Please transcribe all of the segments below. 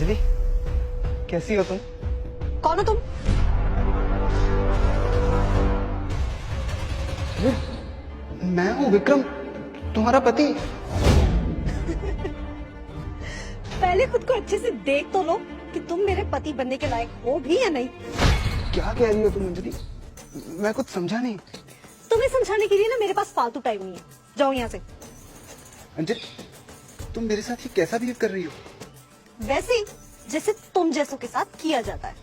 अंजलि, कैसी हो तुम? कौन हो तुम? मैं हूँ विक्रम, तुम्हारा पति। पहले खुद को अच्छे से देख तो लो कि तुम मेरे पति बनने के लायक हो भी या नहीं। क्या कह रही हो तुम अंजलि? मैं कुछ समझा नहीं। तुम्हें समझाने के लिए ना मेरे पास फालतू टाइम नहीं है। जाओ यहाँ से। अंजलि, तुम मेरे साथ ये कैसा बिहेव कर रही हो? वैसे ही जैसे तुम जैसों के साथ किया जाता है।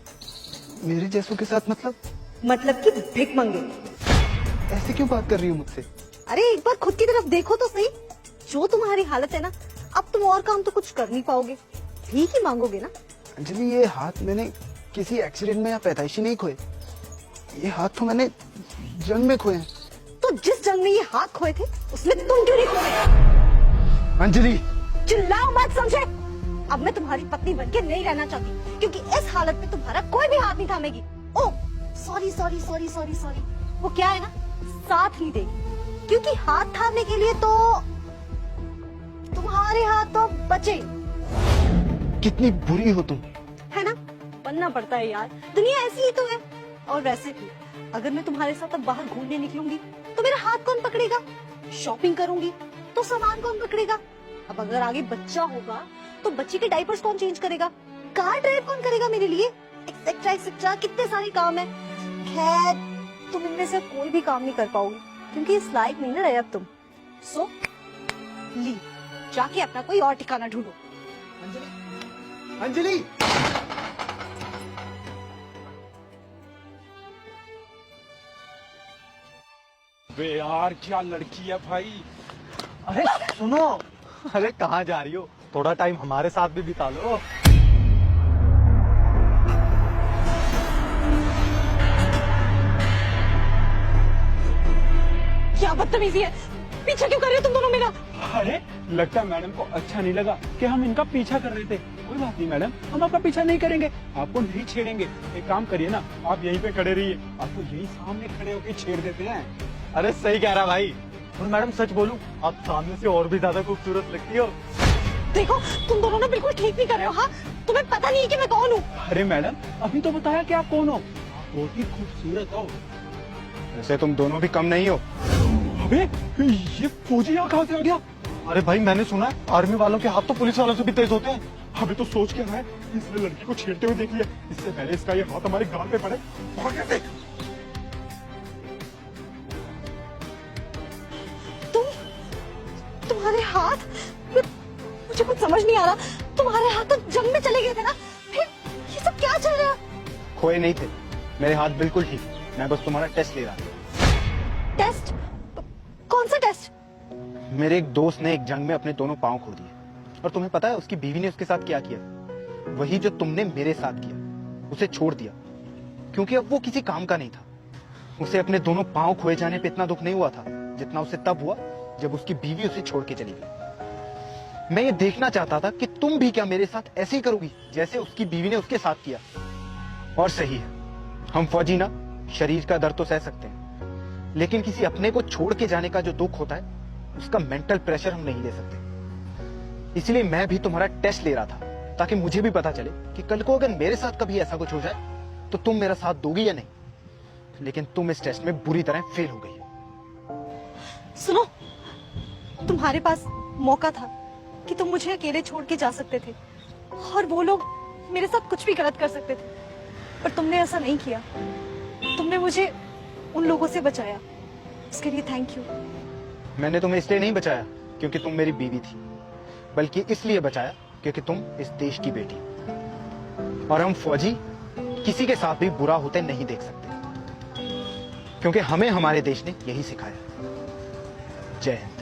मेरे जैसों के साथ मतलब कि भिख मंगे। ऐसे क्यों बात कर रही हो मुझसे? अरे एक बार खुद की तरफ देखो तो सही। जो तुम्हारी हालत है ना, अब तुम और काम तो कुछ कर नहीं पाओगे, भीख ही मांगोगे ना। अंजलि, ये हाथ मैंने किसी एक्सीडेंट में या पैदाइशी नहीं खोए। ये हाथ तो मैंने जंग में खोए हैं। तो जिस जंग में ये हाथ खोए थे उसमें तुम क्यों नहीं खोए? अंजलि, चिल्लाओ मत, समझे? अब मैं तुम्हारी पत्नी बनके नहीं रहना चाहती, क्योंकि इस हालत में तुम्हारा कोई भी हाथ नहीं थामेगी। Oh sorry sorry sorry sorry sorry, वो क्या है ना, साथ नहीं देगी, क्योंकि हाथ थामने के लिए तो तुम्हारे हाथ तो बचे। कितनी बुरी हो तुम। है ना, बनना पड़ता है यार, दुनिया ऐसी ही तो है। और वैसे भी अगर मैं तुम्हारे साथ अब बाहर घूमने निकलूंगी तो मेरा हाथ कौन पकड़ेगा? शॉपिंग करूंगी तो सामान कौन पकड़ेगा? अब अगर आगे बच्चा होगा तो बच्चे के डायपर्स कौन चेंज करेगा? कार ड्राइव कौन करेगा मेरे लिए? एक्सेट्रा एक्सेट्रा, कितने सारे काम है। खैर, तुम इनमें से कोई भी काम नहीं कर पाओगे, क्योंकि इस लायक नहीं ना रहे अब तुम। सो ली, जाके अपना कोई और ठिकाना ढूंढो। अंजलि, अंजलि, बे यार क्या लड़की है भाई। अरे सुनो, अरे कहाँ जा रही हो? थोड़ा टाइम हमारे साथ भी बिता लो। क्या बदतमीजी है, पीछे क्यों कर रहे हो तुम दोनों मेरा? अरे लगता है मैडम को अच्छा नहीं लगा कि हम इनका पीछा कर रहे थे। कोई बात नहीं मैडम, हम आपका पीछा नहीं करेंगे, आपको नहीं छेड़ेंगे। एक काम करिए ना, आप यहीं पे खड़े रहिए, आपको यहीं सामने खड़े होकर छेड़ देते हैं। अरे सही कह रहा भाई। और मैडम सच बोलूं, आप सामने से और भी ज्यादा खूबसूरत लगती हो। देखो तुम दोनों ना बिल्कुल ठीक नहीं कर रहे हो। हाँ, तुम्हें पता नहीं है कि मैं कौन हूँ। अरे मैडम, अभी तो बताया कि आप कौन हो। आप बहुत ही खूबसूरत हो। वैसे तुम दोनों भी कम नहीं हो। अबे ये फौजी यहाँ कहाँ से आ गया? अरे भाई, मैंने सुना है आर्मी वालों के हाथ तो पुलिस वालों से भी तेज होते हैं। हमें तो सोच क्या है, इसने लड़की को छेड़ते हुए देख लिया, इससे पहले इसका ये हाथ हमारे गाल पे पड़े। भागे से। तुम्हारे हाथ, मुझे कुछ समझ नहीं आ रहा। तुम्हारे हाथ तो जंग में चले गए थे ना, फिर ये सब क्या चल रहा है? खोए नहीं थे, मेरे हाथ बिल्कुल ठीक। मैं बस तुम्हारा टेस्ट ले रहा था। टेस्ट? कौन सा टेस्ट? मेरे एक दोस्त ने एक जंग में अपने दोनों पांव खो दिए, और तुम्हें पता है उसकी बीवी ने उसके साथ क्या किया? वही जो तुमने मेरे साथ किया, उसे छोड़ दिया, क्योंकि अब वो किसी काम का नहीं था। उसे अपने दोनों पांव खोए जाने पे इतना दुख नहीं हुआ था जितना उसे तब हुआ जब उसकी बीवी उसे छोड़ के चली गई। मैं ये देखना चाहता था कि तुम भी क्या मेरे साथ ऐसे ही करोगी जैसे उसकी बीवी ने उसके साथ किया। और सही है, हम फौजी ना शरीर का दर्द तो सह सकते हैं, लेकिन किसी अपने को छोड़ के जाने का जो दुख होता है उसका मेंटल प्रेशर हम नहीं ले सकते। इसलिए मैं भी तुम्हारा टेस्ट ले रहा था, ताकि मुझे भी पता चले कि कल को अगर मेरे साथ कभी ऐसा कुछ हो जाए तो तुम मेरा साथ दोगी या नहीं। लेकिन तुम इस टेस्ट में बुरी तरह फेल हो गई। सुनो, तुम्हारे पास मौका था कि तुम मुझे अकेले छोड़ के जा सकते थे, और वो लोग मेरे साथ कुछ भी गलत कर सकते थे, पर तुमने ऐसा नहीं किया। तुमने मुझे उन लोगों से बचाया, उसके लिए थैंक यू। मैंने तुम्हें इसलिए नहीं बचाया क्योंकि तुम मेरी बीवी थी, बल्कि इसलिए बचाया क्योंकि तुम इस देश की बेटी। और हम फौजी किसी के साथ भी बुरा होते नहीं देख सकते, क्योंकि हमें हमारे देश ने यही सिखाया। जय हिंद।